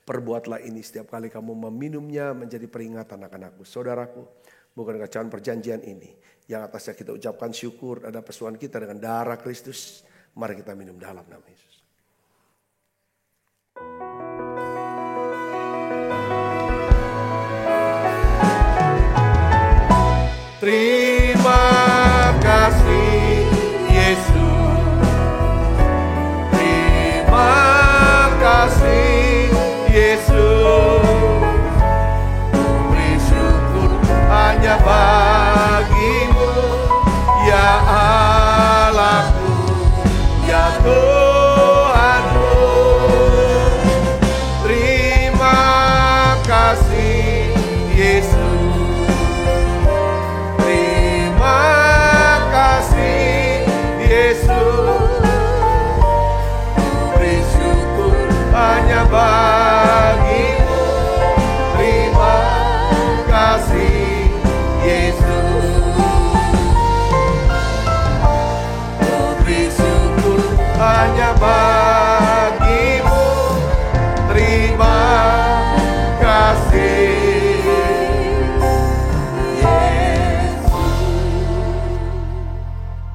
Perbuatlah ini setiap kali kamu meminumnya menjadi peringatan akan aku. Saudaraku, bukan cawan perjanjian ini yang atasnya kita ucapkan syukur ada persoalan kita dengan darah Kristus. Mari kita minum dalam nama Yesus. Terima kasih Yesus, terima kasih Yesus, beri syukur hanya bagi-Mu ya Allahku, ya Tuhanku. Terima kasih Yesus, terima kasih Yesus, beri syukur hanya bagi-Mu. Terima kasih Yesus, beri syukur hanya bagi-Mu. Terima kasih Yesus.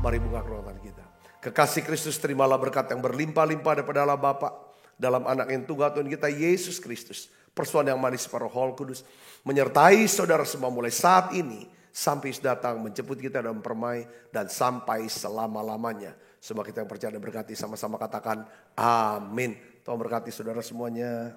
Mari buka keruangan kita. Kekasih Kristus, terimalah berkat yang berlimpah-limpah daripada Allah Bapa dalam anak yang tunggal Tuhan kita Yesus Kristus. Persoalan yang manis para Roh Kudus menyertai saudara semua mulai saat ini sampai datang menjemput kita dalam permai dan sampai selama-lamanya. Semua kita yang percaya dan berkati sama-sama katakan amin. Tuhan berkati saudara semuanya.